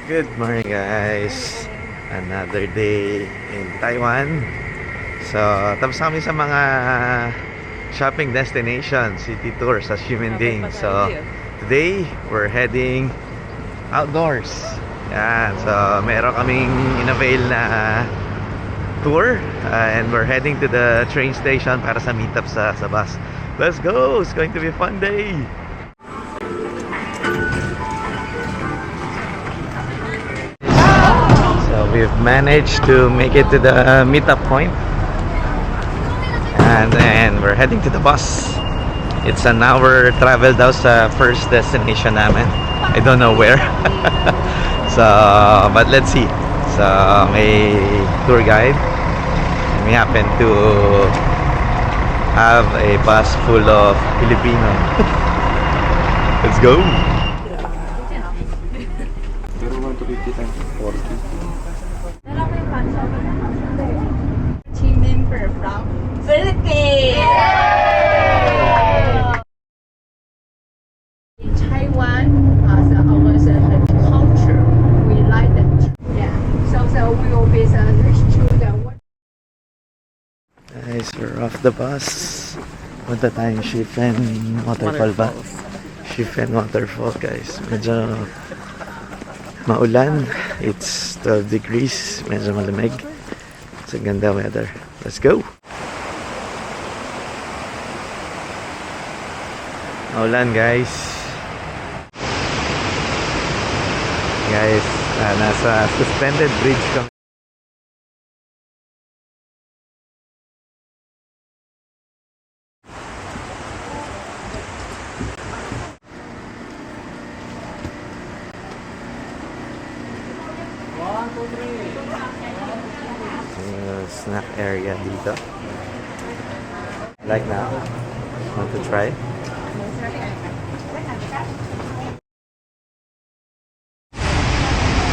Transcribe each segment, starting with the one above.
Good morning guys. Another day in Taiwan. So, tapos kami sa mga shopping destination, city tour sa Ximending. So, today we're heading outdoors. Yan. So, meron kaming in-avail na tour and we're heading to the train station para sa meetup sa bus. Let's go! It's going to be a fun day! So we've managed to make it to the meetup point, and then we're heading to the bus. It's an hour travel daw sa first destination namin. I don't know where. So, but let's see. So, may tour guide. We happen to have a bus full of Filipino. Let's go! Pero 150 times 40. Team member from Philippines. In Taiwan, our culture, we like it. Yeah. So we will be reach to the. Guys, we're off the bus. Punta tayong Shifen Waterfall ba? Shifen Waterfall guys. Medyo maulan. It's 12 degrees. Medyo malamig. It's a ganda weather. Let's go! Maulan guys. Guys, nasa suspended bridge kami. Snack area dito. Like now? Want to try?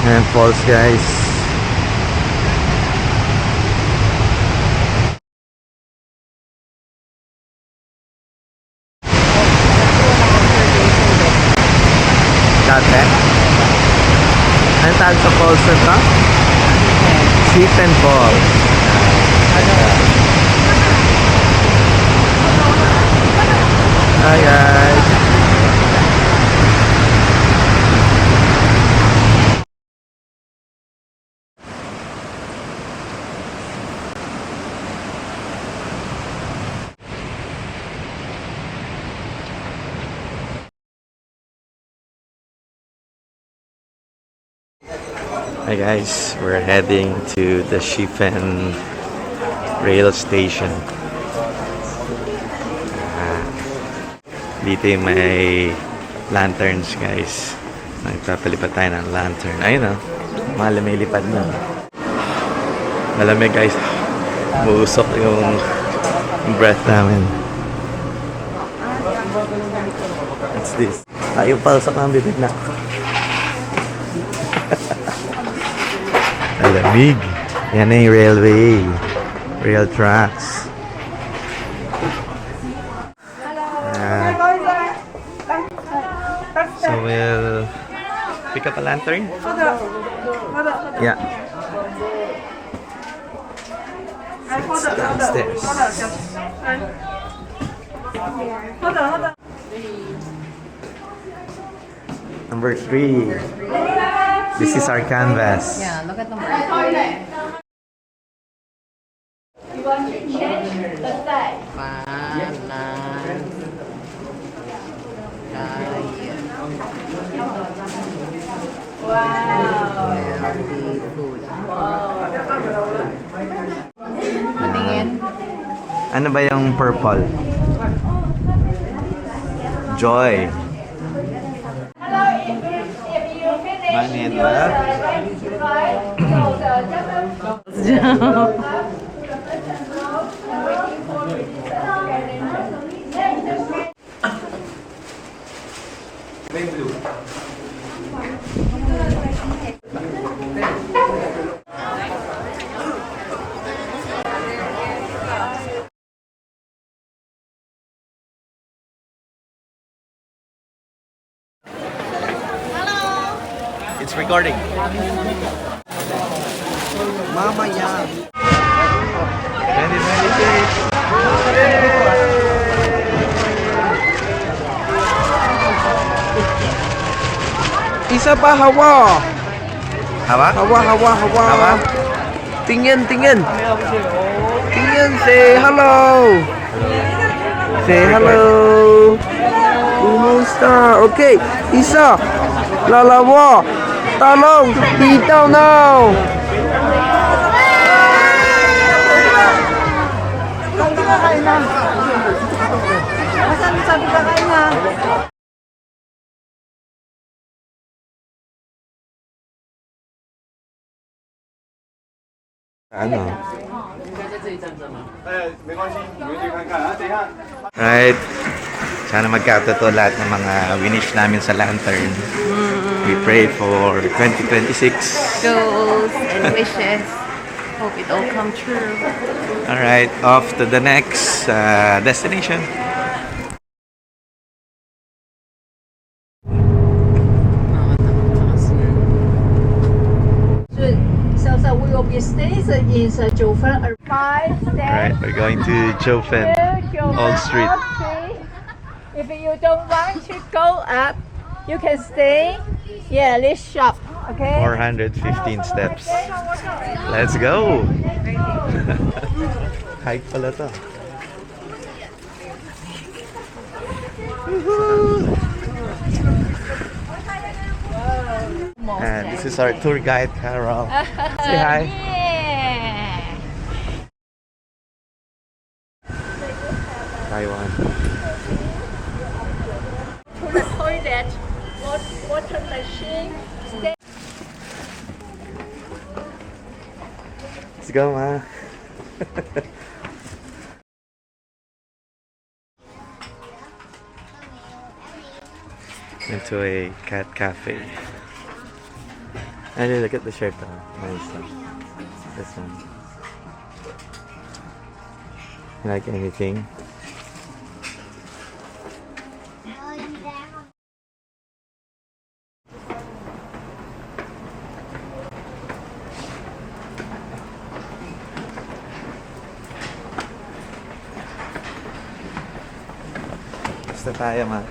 And falls guys. Dati? Ano tawag sa falls na ito? Shifen Falls. Hi guys. Hi guys, we're heading to the Shifen rail station. Dito yung may lanterns guys. Nagpapalipad tayo ng lantern. Ayun o, lumilipad na. Malamig guys. Buusok yung breath namin. What's this? Tayo palsak ng bibig na. Malamig. Yan na yung railway. Rail tracks. So we'll pick up a lantern. Yeah. It's downstairs. Number 3. This is our canvas. Yeah, look at the mark. You want to change the size? Wow. Patingin. Ano ba yung purple? Joy. Manila. It's recording. Mamaya. 2026. Isa pa, hawa. Hawa? Hawa, hawa, hawa. Hawa? Tingin, tingin. Tingin, say hello. Say hello. Kumusta? Okay, isa. Lalawa. Talong. Bitaw now. Ano? Right. Sana magkatotoo lahat ng mga winish namin sa lantern. We pray for 2026. Goals and wishes. Hope it all come true. Alright, off to the next destination. So we will be staying in Jiufen 5 Alright, we're going to Jiufen Old Street. If you don't want to go up, you can stay. Yeah, this shop. Okay. 415 steps. Let's go! Hike pala to. Woohoo! And this is our tour guide, Carol. Say hi. Yeah. Taiwan. To the toilet, water machine. Let's go, ma. Into a cat cafe. And look at the shirt. Nice one. This one. You like anything? Basta tayo, ma.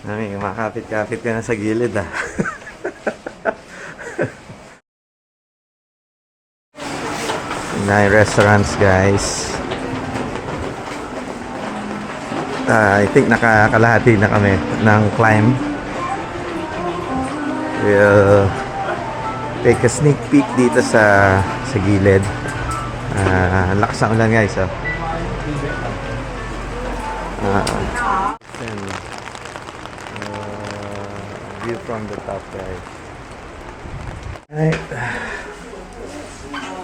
Mami, makakapit-kapit ka na sa gilid ah. Nine restaurants, guys. I think nakakalahati na kami ng climb. We'll take a sneak peek dito sa gilid. Ang lakas ng ulan, guys. Oh. And, view from the top, guys. Alright.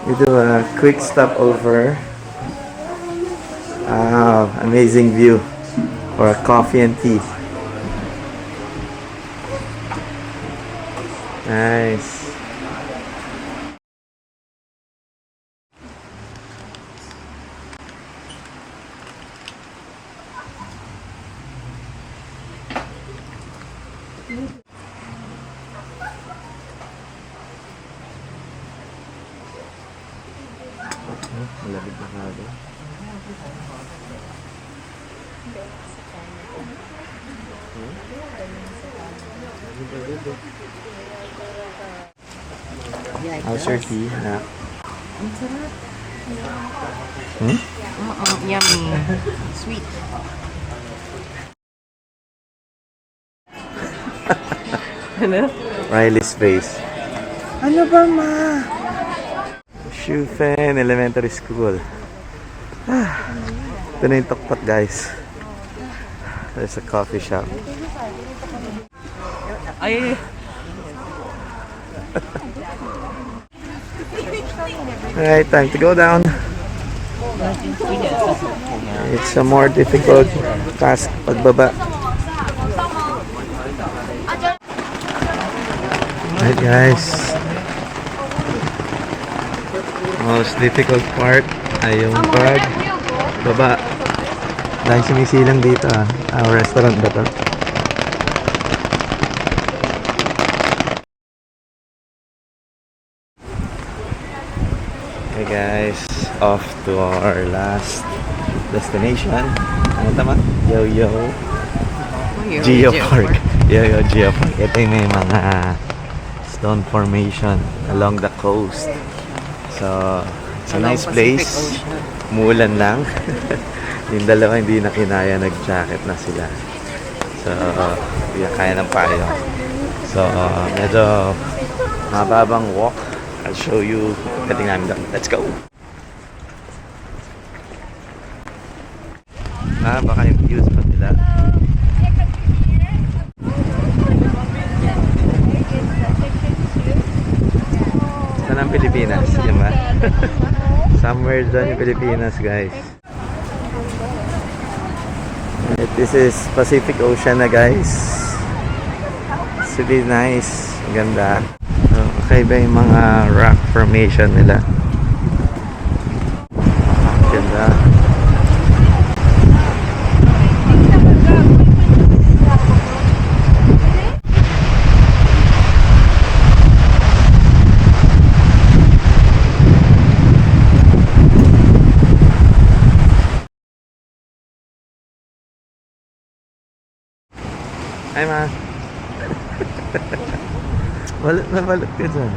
We do a quick stopover. Wow, amazing view for a coffee and tea. Nice. Malapit na kado. How's your tea, anak? Ang sarap. Hmm? Yummy. Sweet. Ano? Riley's face. Ano ba, ma? Jiufen Elementary School. Ito na yung tuktok, guys. There's a coffee shop. Ay. Alright, time to go down. It's a more difficult task pagbaba. Alright guys, most difficult part ay yung pagbaba. Dahil sumisilang dito restaurant ba to? Okay guys, off to our last destination. Ano tama? Yo-Yo Geopark. Yo-Yo Geopark. Ito yung may mga stone formation along the coast. So, it's a nice place. Umuulan lang. Yung dalawa hindi na kinaya, nag-jacket na sila. So, hindi na kaya ng payo. So, medyo mababang walk. I'll show you pagdating namin doon. Let's go! Baka yung views pa nila. Saan ang Pilipinas? Yan ba? Somewhere dyan yung Pilipinas, guys. This is Pacific Ocean na, guys. It's really nice. Ganda. Okay ba yung mga rock formation nila? Ganda. Hi, ma. Balot na balot ka dyan.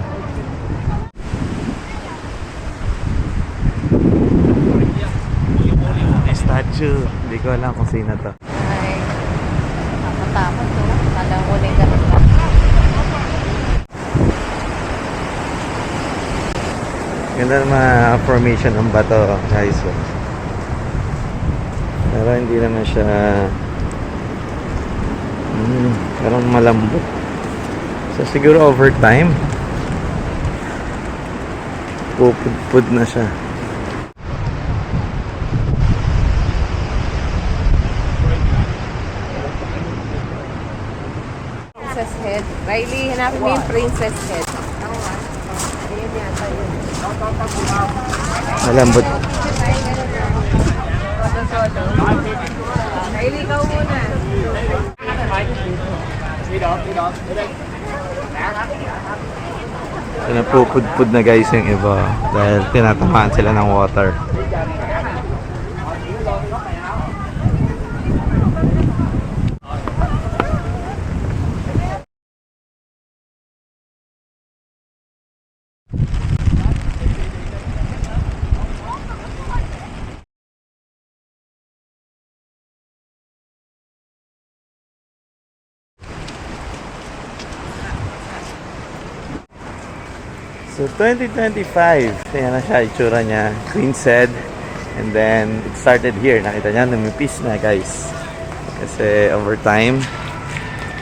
May statue. Hindi ko alam kung sino to. Ay, nakatakot to. Kala ko uling ganun lang. Ganda ng mga formation ng bato, guys. Pero hindi naman siya parang malambot. So siguro over time pupud na siya. Princess Head. Riley, hanapin mo yung Princess Head. Ayan yata yun. Malambot. Riley, ikaw muna. So napupudpud na guys yung iba dahil tinatamaan sila ng water. So 2025, ayan na siya, itsura niya, Queen's Head. And then it started here, nakita niya, numipis na guys. Kasi over time,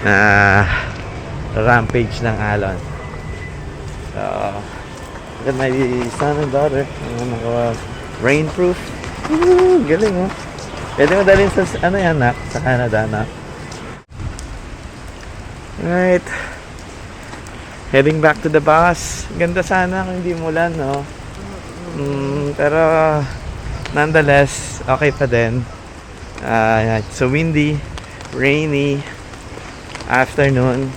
na rampage ng alon. So, look at my son and daughter, rainproof. Woo, galing oh. Pwede mo dalhin sa, ano yan nak, sa Canada nak. Alright. Heading back to the bus. Ganda sana kung hindi mulan, no? Pero, nonetheless, okay pa din. So windy, rainy, afternoon,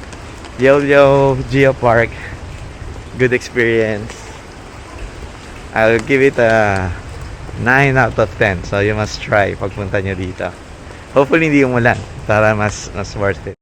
Yo-Yo Geopark. Good experience. I'll give it a 9 out of 10. So, you must try pagpunta nyo dito. Hopefully, hindi umulan para mas worth it.